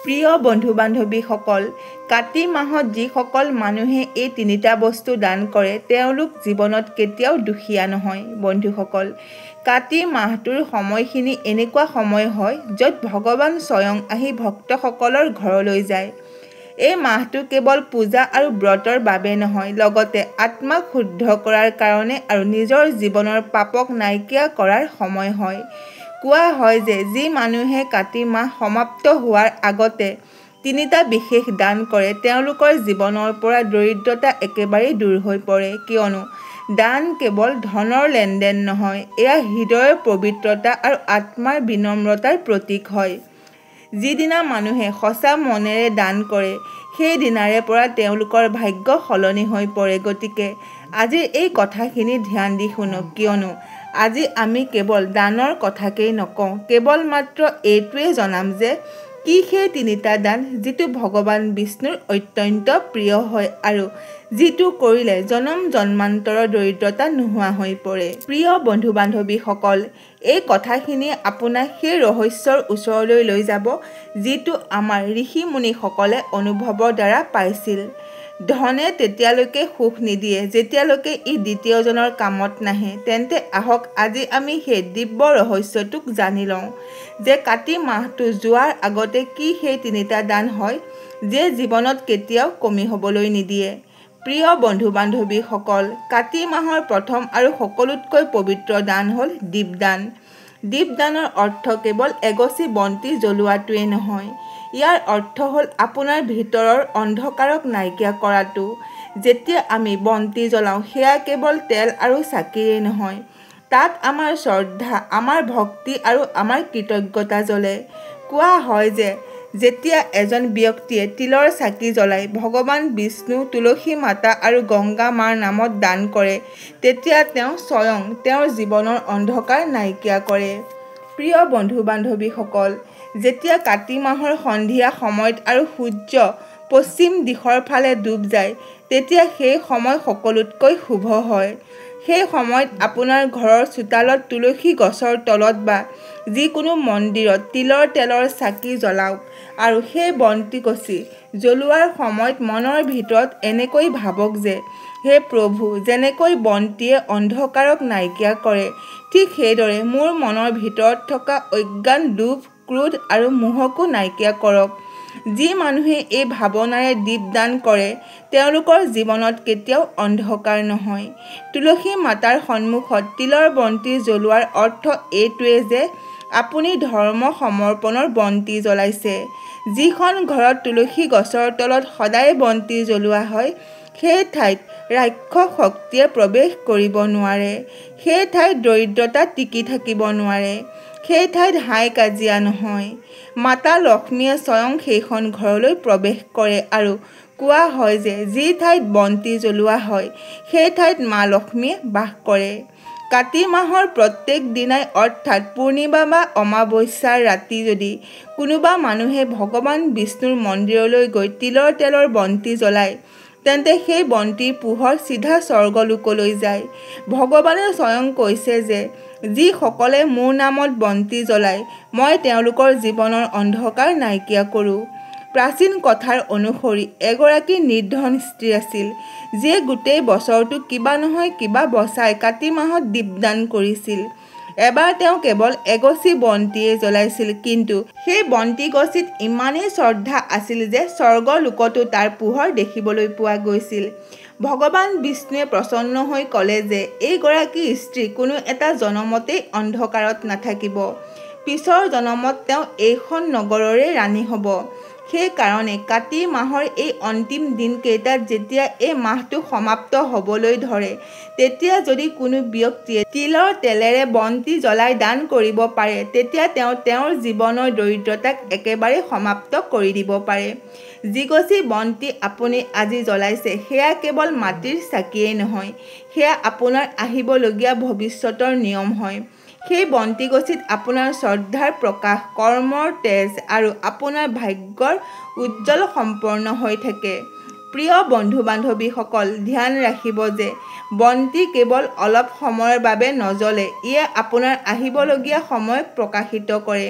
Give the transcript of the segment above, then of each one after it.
প্ৰিয় বন্ধু বান্ধৱীসকল, কাতি মাহত যিসকল মানুহে এই তিনিটা বস্তু দান কৰে তেওঁলোক জীৱনত কেতিয়াও দুখীয়া নহয়। বন্ধুসকল, কাতি মাহটোৰ সময়খিনি এনেকুৱা সময় হয় য'ত ভগৱান স্বয়ং আহি ভক্তসকলৰ ঘৰলৈ যায়। এই মাহটো কেৱল পূজা আৰু ব্ৰতৰ বাবে নহয়, লগতে আত্মাক শুদ্ধ কৰাৰ কাৰণে আৰু নিজৰ জীৱনৰ পাপক নাইকিয়া কৰাৰ সময় হয়। কোৱা হয় যে যি মানুহে কাতি মাহ সমাপ্ত হোৱাৰ আগতে তিনিটা বিশেষ দান কৰে তেওঁলোকৰ জীৱনৰ পৰা দৰিদ্ৰতা একেবাৰেই দূৰ হৈ পৰে, কিয়নো দান কেৱল ধনৰ লেনদেন নহয়, এয়া হৃদয়ৰ পবিত্ৰতা আৰু আত্মাৰ বিনম্ৰতাৰ প্ৰতীক হয়। যিদিনা মানুহে সঁচা মনেৰে দান কৰে সেই দিনাৰে পৰা তেওঁলোকৰ ভাগ্য সলনি হৈ পৰে। গতিকে আজিৰ এই কথাখিনি ধ্যান দি শুনক, কিয়নো আজি আমি কেৱল দানৰ কথাকেই নকওঁ, কেৱল মাত্ৰ এইটোৱে জনাম যে কি সেই তিনিটা দান যিটো ভগৱান বিষ্ণুৰ অত্যন্ত প্ৰিয় হয় আৰু যিটো কৰিলে জনম জন্মান্তৰৰ দৰিদ্ৰতা নোহোৱা হৈ পৰে। প্ৰিয় বন্ধু বান্ধৱীসকল, এই কথাখিনিয়ে আপোনাক সেই ৰহস্যৰ ওচৰলৈ লৈ যাব যিটো আমাৰ ঋষি মুনিসকলে অনুভৱৰ দ্বাৰা পাইছিল। ধনে তেতিয়ালৈকে সুখ নিদিয়ে যেতিয়ালৈকে ই দ্বিতীয়জনৰ কামত নাহে। তেন্তে আহক আজি আমি সেই দিব্য ৰহস্যটোক জানি লওঁ যে কাতি মাহটো যোৱাৰ আগতে কি সেই তিনিটা দান হয় যিয়ে জীৱনত কেতিয়াও কমি হ'বলৈ নিদিয়ে। প্ৰিয় বন্ধু বান্ধৱীসকল, কাতি মাহৰ প্ৰথম আৰু সকলোতকৈ পবিত্ৰ দান হ'ল দীপদান। দীপদানৰ অৰ্থ কেৱল এগছি বন্তি জ্বলোৱাটোৱেই নহয়, ইয়াৰ অৰ্থ হ'ল আপোনাৰ ভিতৰৰ অন্ধকাৰক নাইকিয়া কৰাটো। যেতিয়া আমি বন্তি জ্বলাওঁ সেয়া কেৱল তেল আৰু চাকিৰেই নহয়, তাত আমাৰ শ্ৰদ্ধা, আমাৰ ভক্তি আৰু আমাৰ কৃতজ্ঞতা জ্বলে। কোৱা হয় যে যেতিয়া এজন ব্যক্তিয়ে তিলৰ চাকি জ্বলাই ভগৱান বিষ্ণু, তুলসী মাতা আৰু গংগা মাৰ নামত দান কৰে তেতিয়া তেওঁ স্বয়ং তেওঁৰ জীৱনৰ অন্ধকাৰ নাইকিয়া কৰে। প্ৰিয় বন্ধু বান্ধৱীসকল, যেতিয়া কাতি মাহৰ সন্ধিয়া সময়ত আৰু সূৰ্য পশ্চিম দিশৰ ফালে ডুব যায় তেতিয়া সেই সময় সকলোতকৈ শুভ হয়। সেই সময়ত আপোনাৰ ঘৰৰ চোতালত, তুলসী গছৰ তলত বা যিকোনো মন্দিৰত তিলৰ তেলৰ চাকি জ্বলাওক আৰু সেই বন্তিগছি জ্বলোৱাৰ সময়ত মনৰ ভিতৰত এনেকৈ ভাবক যে হে প্ৰভু, যেনেকৈ বন্তিয়ে অন্ধকাৰক নাইকিয়া কৰে ঠিক সেইদৰে মোৰ মনৰ ভিতৰত থকা অজ্ঞান, লোভ, ক্ৰোধ আৰু মোহকো নাইকিয়া কৰক। যি মানুহে এই ভাৱনাৰে দীপদান কৰে তেওঁলোকৰ জীৱনত কেতিয়াও অন্ধকাৰ নহয়। তুলসী মাতাৰ সন্মুখত তিলৰ বন্তি জ্বলোৱাৰ অৰ্থ এইটোৱে যে আপুনি ধৰ্ম সমৰ্পণৰ বন্তি জ্বলাইছে। যিখন ঘৰত তুলসী গছৰ তলত সদায় বন্তি জ্বলোৱা হয় সেই ঠাইত ৰাক্ষস শক্তিয়ে প্ৰৱেশ কৰিব নোৱাৰে, সেই ঠাইত দৰিদ্ৰতা টিকি থাকিব নোৱাৰে, সেই ঠাইত হাই কাজিয়া নহয়। মাতা লক্ষ্মীয়ে স্বয়ং সেইখন ঘৰলৈ প্ৰৱেশ কৰে আৰু কোৱা হয় যে যি ঠাইত বন্তি জ্বলোৱা হয় সেই ঠাইত মা লক্ষ্মীয়ে বাস কৰে। কাতি মাহৰ প্ৰত্যেক দিনাই অৰ্থাৎ পূৰ্ণিমা বা অমাৱস্যাৰ ৰাতি যদি কোনোবা মানুহে ভগৱান বিষ্ণুৰ মন্দিৰলৈ গৈ তিলৰ তেলৰ বন্তি জ্বলায় তেন্তে সেই বন্তিৰ পোহৰ চিধা স্বৰ্গলোকলৈ যায়। ভগৱানে স্বয়ং কৈছে যে যিসকলে মোৰ নামত বন্তি জ্বলায় মই তেওঁলোকৰ জীৱনৰ অন্ধকাৰ নাইকিয়া কৰোঁ। প্ৰাচীন কথাৰ অনুসৰি এগৰাকী নিৰ্ধন স্ত্ৰী আছিল যিয়ে গোটেই বছৰটো কিবা নহয় কিবা বচাই কাতি মাহত দীপদান কৰিছিল। এবাৰ তেওঁ কেৱল এগছি বন্তিয়ে জ্বলাইছিল, কিন্তু সেই বন্তিগছিত ইমানেই শ্ৰদ্ধা আছিল যে স্বৰ্গলোকতো তাৰ পোহৰ দেখিবলৈ পোৱা গৈছিল। ভগৱান বিষ্ণুৱে প্ৰসন্ন হৈ ক'লে যে এইগৰাকী স্ত্ৰী কোনো এটা জনমতেই অন্ধকাৰত নাথাকিব, পিছৰ জনমত তেওঁ এইখন নগৰৰে ৰাণী হ'ব। সেইকাৰণে কাতি মাহৰ এই অন্তিম দিনকেইটাত যেতিয়া এই মাহটো সমাপ্ত হ'বলৈ ধৰে তেতিয়া যদি কোনো ব্যক্তিয়ে তিলৰ তেলেৰে বন্তি জ্বলাই দান কৰিব পাৰে তেতিয়া তেওঁ তেওঁৰ জীৱনৰ দৰিদ্ৰতাক একেবাৰে সমাপ্ত কৰি দিব পাৰে। যিগছি বন্তি আপুনি আজি জ্বলাইছে সেয়া কেৱল মাটিৰ চাকিয়েই নহয়, সেয়া আপোনাৰ আহিবলগীয়া ভৱিষ্যতৰ নিয়ম হয়। সেই বন্তিগছিত আপোনাৰ শ্ৰদ্ধাৰ প্ৰকাশ, কৰ্মৰ তেজ আৰু আপোনাৰ ভাগ্যৰ উজ্জ্বল সম্পন্ন হৈ থাকে। প্ৰিয় বন্ধু বান্ধৱীসকল, ধ্যান ৰাখিব যে বন্তি কেৱল অলপ সময়ৰ বাবে নজ্বলে, ইয়ে আপোনাৰ আহিবলগীয়া সময় প্ৰকাশিত কৰে।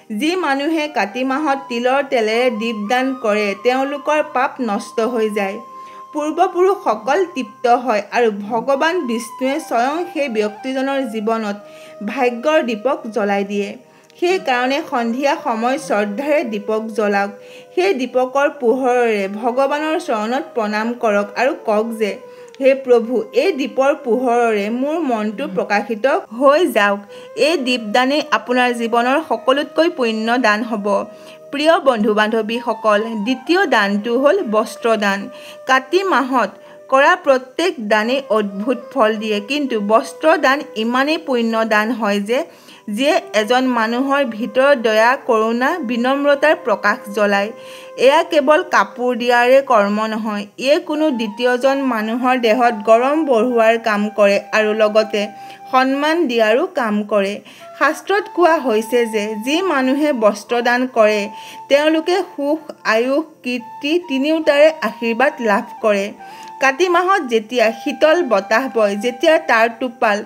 যি মানুহে কাতি মাহত তিলৰ তেলেৰে দীপদান কৰে তেওঁলোকৰ পাপ নষ্ট হৈ যায়, পূৰ্বপুৰুষসকল তৃপ্ত হয় আৰু ভগৱান বিষ্ণুৱে স্বয়ং সেই ব্যক্তিজনৰ জীৱনত ভাগ্যৰ দীপক জ্বলাই দিয়ে। সেইকাৰণে সন্ধিয়া সময় শ্ৰদ্ধাৰে দীপক জ্বলাওক। সেই দীপকৰ পোহৰেৰে ভগৱানৰ চৰণত প্ৰণাম কৰক আৰু কওক যে, হে প্ৰভু, এই দীপৰ পোহৰেৰে মোৰ মনটো প্ৰকাশিত হৈ যাওক। এই দীপদানেই আপোনাৰ জীৱনৰ সকলোতকৈ পুণ্য দান হ'ব। প্ৰিয় বন্ধু-বান্ধৱীসকল, দ্বিতীয় দানটো হ'ল বস্ত্ৰদান। কাতি মাহত কৰা প্ৰত্যেক দানেই অদ্ভুত ফল দিয়ে, কিন্তু বস্ত্ৰদান ইমানেই পুণ্য দান হয় যে যিয়ে এজন মানুহৰ ভিতৰত দয়া, কৰোণা, বিনম্ৰতাৰ প্ৰকাশ জ্বলায়। এয়া কেৱল কাপোৰ দিয়াৰে কৰ্ম নহয়, ইয়ে কোনো দ্বিতীয়জন মানুহৰ দেহত গৰম বঢ়োৱাৰ কাম কৰে আৰু লগতে সন্মান দিয়াৰো কাম কৰে। শাস্ত্ৰত কোৱা হৈছে যে যি মানুহে বস্ত্ৰদান কৰে তেওঁলোকে সুখ, আয়ুস, কীৰ্তি তিনিওটাৰে আশীৰ্বাদ লাভ কৰে। কাতি মাহত যেতিয়া শীতল বতাহ বয়, যেতিয়া তাৰ টোপাল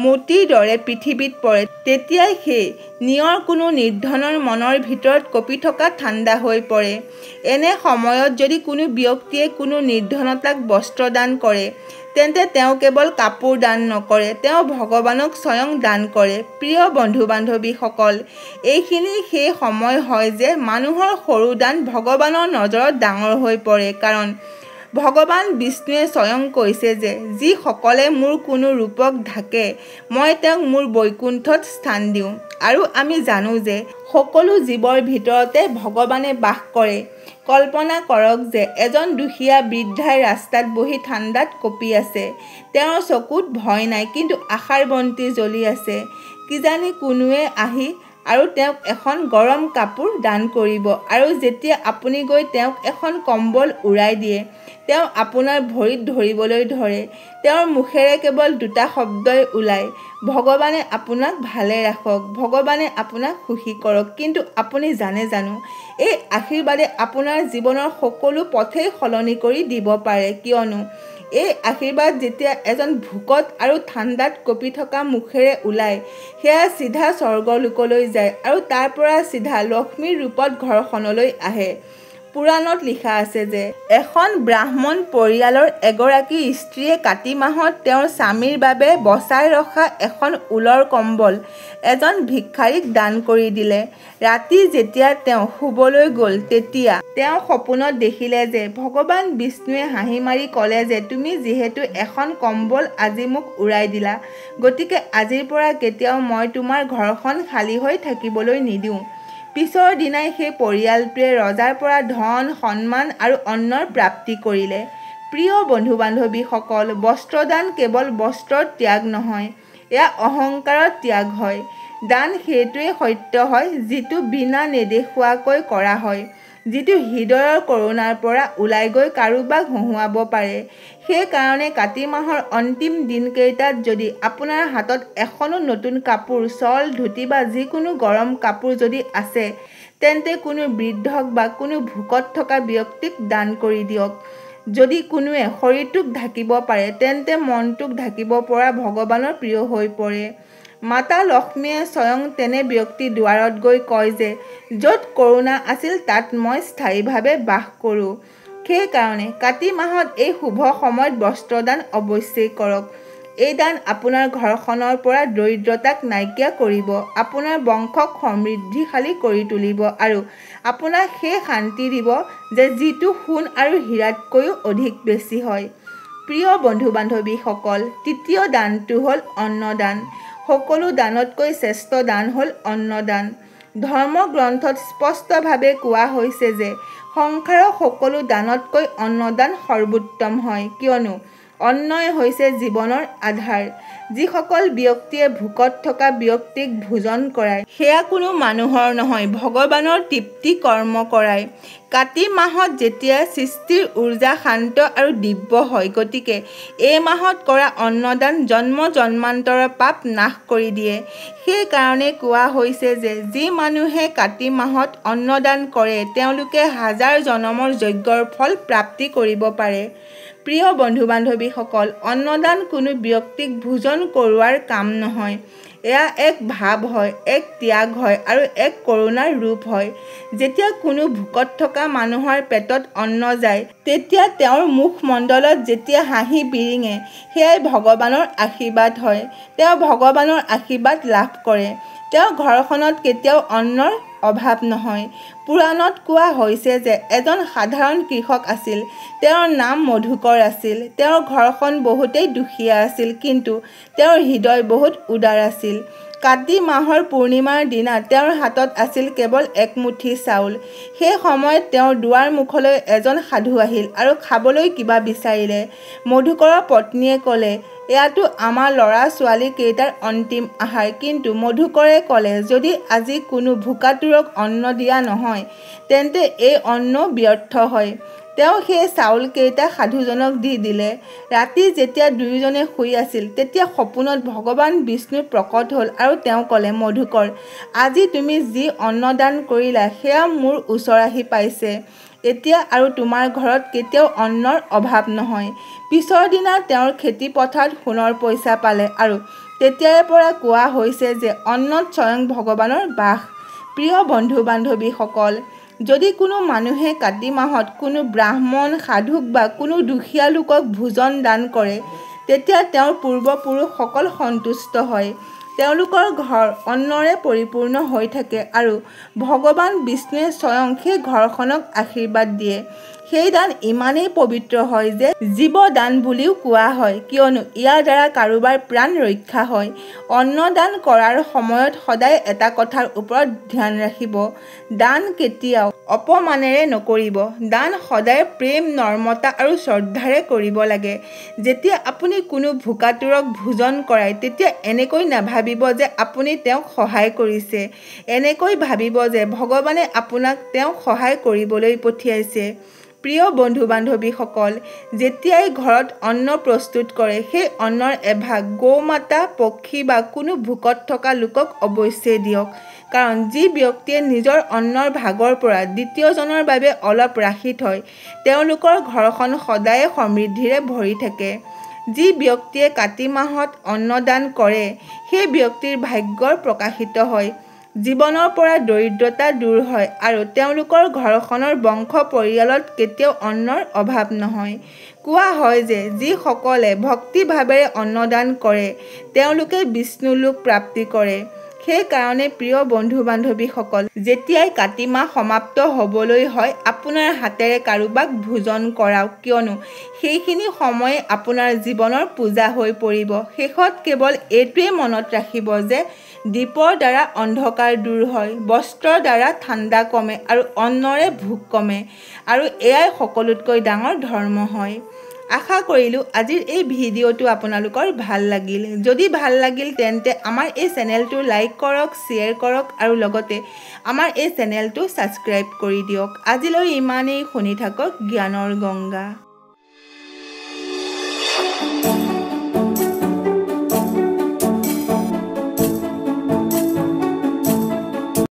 মোতিৰ দৰে পৃথিৱীত পৰে, তেতিয়াই সেই নিয়ৰ কোনো নিৰ্ধনৰ মনৰ ভিতৰত কঁপি থকা ঠাণ্ডা হৈ পৰে। এনে সময়ত যদি কোনো ব্যক্তিয়ে কোনো নিৰ্ধনতাক বস্ত্ৰ দান কৰে, তেন্তে তেওঁ কেৱল কাপোৰ দান নকৰে, তেওঁ ভগৱানক স্বয়ং দান কৰে। প্ৰিয় বন্ধু-বান্ধৱীসকল, এইখিনি সেই সময় হয় যে মানুহৰ সৰু দান ভগৱানৰ নজৰত ডাঙৰ হৈ পৰে, কাৰণ ভগৱান বিষ্ণুৱে স্বয়ং কৈছে যে যিসকলে মোৰ কোনো ৰূপক ঢাকে মই তেওঁক মোৰ বৈকুণ্ঠত স্থান দিওঁ। আৰু আমি জানো যে সকলো জীৱৰ ভিতৰতে ভগৱানে বাস কৰে। কল্পনা কৰক যে এজন দুখীয়া বৃদ্ধাই ৰাস্তাত বহি ঠাণ্ডাত কঁপি আছে। তেওঁৰ চকুত ভয় নাই, কিন্তু আশাৰ বন্তি জ্বলি আছে। কিজানি কোনোৱে আহি আৰু তেওঁক এখন গৰম কাপোৰ দান কৰিব, আৰু যেতিয়া আপুনি গৈ তেওঁক এখন কম্বল উৰাই দিয়ে, তেওঁ আপোনাৰ ভৰিত ধৰিবলৈ ধৰে। তেওঁৰ মুখেৰে কেৱল দুটা শব্দই ওলায়, ভগৱানে আপোনাক ভালে ৰাখক, ভগৱানে আপোনাক সুখী কৰক। কিন্তু আপুনি জানে জানো, এই আশীৰ্বাদে আপোনাৰ জীৱনৰ সকলো পথেই সলনি কৰি দিব পাৰে, কিয়নো এই আশীৰ্বাদ যেতিয়া এজন ভোকত আৰু ঠাণ্ডাত কঁপি থকা মুখেৰে ওলায়, সেয়া চিধা স্বৰ্গলোকলৈ যায় আৰু তাৰ পৰা চিধা লক্ষ্মীৰ ৰূপত ঘৰখনলৈ আহে। পুৰাণত লিখা আছে যে এখন ব্ৰাহ্মণ পৰিয়ালৰ এগৰাকী স্ত্ৰীয়ে কাতি মাহত তেওঁৰ স্বামীৰ বাবে বচাই ৰখা এখন ঊলৰ কম্বল এজন ভিক্ষাৰীক দান কৰি দিলে। ৰাতি যেতিয়া তেওঁ শুবলৈ গ'ল, তেতিয়া তেওঁ সপোনত দেখিলে যে ভগৱান বিষ্ণুৱে হাঁহি মাৰি ক'লে যে তুমি যিহেতু এখন কম্বল আজি মোক উৰাই দিলা, গতিকে আজিৰ পৰা কেতিয়াও মই তোমাৰ ঘৰখন খালী হৈ থাকিবলৈ নিদিওঁ। পিছৰ দিনাই সেই পৰিয়ালটোৱে ৰজাৰ পৰা ধন, সন্মান আৰু অন্নৰ প্ৰাপ্তি কৰিলে। প্ৰিয় বন্ধু-বান্ধৱীসকল, বস্ত্ৰদান কেৱল বস্ত্ৰৰ ত্যাগ নহয়, এয়া অহংকাৰৰ ত্যাগ হয়। দান সেইটোৱেই সত্য হয় যিটো বিনা নেদেখুৱাকৈ কৰা হয়, যিটো হৃদয়ৰ কৰোণাৰ পৰা ওলাই গৈ কাৰোবাক হহুৱাব পাৰে। সেইকাৰণে কাতি মাহৰ অন্তিম দিনকেইটাত যদি আপোনাৰ হাতত এখনো নতুন কাপোৰ, শ্বল, ধুতি বা যিকোনো গৰম কাপোৰ যদি আছে, তেন্তে কোনো বৃদ্ধক বা কোনো ভোকত থকা ব্যক্তিক দান কৰি দিয়ক। যদি কোনোৱে শৰীৰটোক ঢাকিব পাৰে, তেন্তে মনটোক ঢাকিব পৰা ভগৱানৰ প্ৰিয় হৈ পৰে। মাতা লক্ষ্মীয়ে স্বয়ং তেনে ব্যক্তিৰ দুৱাৰত গৈ কয় যে য'ত কৰোণা আছিল তাত মই স্থায়ীভাৱে বাস কৰোঁ। সেইকাৰণে কাতি মাহত এই শুভ সময়ত বস্ত্ৰদান অৱশ্যেই কৰক। এই দান আপোনাৰ ঘৰখনৰ পৰা দৰিদ্ৰতাক নাইকিয়া কৰিব, আপোনাৰ বংশক সমৃদ্ধিশালী কৰি তুলিব আৰু আপোনাক সেই শান্তি দিব যে যিটো সোণ আৰু হীৰাতকৈও অধিক বেছি হয়। প্ৰিয় বন্ধু-বান্ধৱীসকল, তৃতীয় দানটো হ'ল অন্নদান। সকলো দানতকৈ শ্ৰেষ্ঠ দান হ'ল অন্নদান। ধৰ্মগ্ৰন্থত স্পষ্টভাৱে কোৱা হৈছে যে সংসাৰৰ সকলো দানতকৈ অন্নদান সৰ্বোত্তম হয়, কিয়নো অন্নই হৈছে জীৱনৰ আধাৰ। যিসকল ব্যক্তিয়ে ভোকত থকা ব্যক্তিক ভোজন কৰায়, সেয়া কোনো মানুহৰ নহয়, ভগৱানৰ তৃপ্তি কৰ্ম কৰায়। কাতি মাহত যেতিয়া সৃষ্টিৰ উৰ্জা শান্ত আৰু দিব্য হয়, গতিকে এই মাহত কৰা অন্নদান জন্ম জন্মান্তৰৰ পাপ নাশ কৰি দিয়ে। সেইকাৰণে কোৱা হৈছে যে যি মানুহে কাতি মাহত অন্নদান কৰে তেওঁলোকে হাজাৰ জনমৰ যজ্ঞৰ ফল প্ৰাপ্তি কৰিব পাৰে। প্ৰিয় বন্ধু-বান্ধৱীসকল, অন্নদান কোনো ব্যক্তিক ভোজন কৰোৱাৰ কাম নহয়, এয়া এক ভাৱ হয়, এক ত্যাগ হয় আৰু এক কৰুণাৰ ৰূপ হয়। যেতিয়া কোনো ভোকত থকা মানুহৰ পেটত অন্ন যায়, তেতিয়া তেওঁৰ মুখমণ্ডলত যেতিয়া হাঁহি বিৰিঙে, সেয়াই ভগৱানৰ আশীৰ্বাদ হয়। তেওঁ ভগৱানৰ আশীৰ্বাদ লাভ কৰে। তেওঁৰ ঘৰখনত কেতিয়াও অন্নৰ অভাৱ নহয়। পুৰাণত কোৱা হৈছে যে এজন সাধাৰণ কৃষক আছিল। তেওঁৰ নাম মধুকৰ আছিল। তেওঁৰ ঘৰখন বহুতেই দুখীয়া আছিল, কিন্তু তেওঁৰ হৃদয় বহুত উদাৰ আছিল। কাতি মাহৰ পূৰ্ণিমাৰ দিনা তেওঁৰ হাতত আছিল কেৱল একমুঠি চাউল। সেই সময়ত তেওঁৰ দুৱাৰ মুখলৈ এজন সাধু আহিল আৰু খাবলৈ কিবা বিচাৰিলে। মধুকৰৰ পত্নীয়ে ক'লে, এয়াতো আমাৰ ল'ৰা-ছোৱালী কেইটাৰ অন্তিম আহাৰ। কিন্তু মধুকৰে ক'লে, যদি আজি কোনো ভোকাতুৰক অন্ন দিয়া নহয়, তেন্তে এই অন্ন ব্যৰ্থ হয়। তেওঁ সেই চাউলকেইটা সাধুজনক দি দিলে। ৰাতি যেতিয়া দুয়োজনে শুই আছিল, তেতিয়া সপোনত ভগৱান বিষ্ণু প্ৰকট হ'ল আৰু তেওঁ ক'লে, মধুকৰ, আজি তুমি যি অন্নদান কৰিলা সেয়া মোৰ ওচৰ আহি পাইছে। এতিয়া আৰু তোমাৰ ঘৰত কেতিয়াও অন্নৰ অভাৱ নহয়। পিছৰ দিনা তেওঁৰ খেতি পথাৰত সোণৰ পইচা পালে আৰু তেতিয়াৰে পৰা কোৱা হৈছে যে অন্নত স্বয়ং ভগৱানৰ বাস। প্ৰিয় বন্ধু-বান্ধৱীসকল, যদি কোনো মানুহে কাতি মাহত কোনো ব্ৰাহ্মণ, সাধুক বা কোনো দুখীয়া লোকক ভোজন দান কৰে, তেতিয়া তেওঁৰ পূৰ্বপুৰুষসকল সন্তুষ্ট হয়। তেওঁলোকৰ ঘৰ অন্নৰে পৰিপূৰ্ণ হৈ থাকে আৰু ভগৱান বিষ্ণুৱে স্বয়ং সেই ঘৰখনক আশীৰ্বাদ দিয়ে। সেই দান ইমানেই পবিত্ৰ হয় যে জীৱ দান বুলিও কোৱা হয়, কিয়নো ইয়াৰ দ্বাৰা কাৰোবাৰ প্ৰাণ ৰক্ষা হয়। অন্ন দান কৰাৰ সময়ত সদায় এটা কথাৰ ওপৰত ধ্যান ৰাখিব, দান কেতিয়াও অপমানেৰে নকৰিব। দান সদায় প্ৰেম, নম্ৰতা আৰু শ্ৰদ্ধাৰে কৰিব লাগে। যেতিয়া আপুনি কোনো ভোকাতুৰক ভোজন কৰায়, তেতিয়া এনেকৈ নাভাবিব যে আপুনি তেওঁক সহায় কৰিছে। এনেকৈ ভাবিব যে ভগৱানে আপোনাক তেওঁক সহায় কৰিবলৈ পঠিয়াইছে। প্ৰিয় বন্ধু-বান্ধৱীসকল, যেতিয়াই ঘৰত অন্ন প্ৰস্তুত কৰে, সেই অন্নৰ এভাগ গৌ-মাতা, পক্ষী বা কোনো ভোকত থকা লোকক অৱশ্যেই দিয়ক। কাৰণ যি ব্যক্তিয়ে নিজৰ অন্নৰ ভাগৰ পৰা দ্বিতীয়জনৰ বাবে অলপ ৰাখি থয়, তেওঁলোকৰ ঘৰখন সদায়ে সমৃদ্ধিৰে ভৰি থাকে। যি ব্যক্তিয়ে কাতি মাহত অন্নদান কৰে, সেই ব্যক্তিৰ ভাগ্যৰ প্ৰকাশিত হয়। জীৱনৰ পৰা দৰিদ্ৰতা দূৰ হয় আৰু তেওঁলোকৰ ঘৰখনৰ বংশ পৰিয়ালত কেতিয়াও অন্নৰ অভাৱ নহয়। কোৱা হয় যে যিসকলে ভক্তিভাৱেৰে অন্নদান কৰে, তেওঁলোকে বিষ্ণুলোক প্ৰাপ্তি কৰে। সেইকাৰণে প্ৰিয় বন্ধু-বান্ধৱীসকল, যেতিয়াই কাতি মাহ সমাপ্ত হ'বলৈ হয়, আপোনাৰ হাতেৰে কাৰোবাক ভোজন কৰাওক, কিয়নো সেইখিনি সময়ে আপোনাৰ জীৱনৰ পূজা হৈ পৰিব। শেষত কেৱল এইটোৱেই মনত ৰাখিব যে দীপৰ দ্বাৰা অন্ধকাৰ দূৰ হয়, বস্ত্ৰৰ দ্বাৰা ঠাণ্ডা কমে আৰু অন্নৰে ভোক কমে, আৰু এয়াই সকলোতকৈ ডাঙৰ ধৰ্ম হয়। আশা কৰিলোঁ আজিৰ এই ভিডিঅ'টো আপোনালোকৰ ভাল লাগিল। যদি ভাল লাগিল তেন্তে আমাৰ এই চেনেলটো লাইক কৰক, শ্বেয়াৰ কৰক আৰু লগতে আমাৰ এই চেনেলটো ছাবস্ক্ৰাইব কৰি দিয়ক। আজিলৈ ইমানেই। শুনি থাকক জ্ঞানৰ গংগা।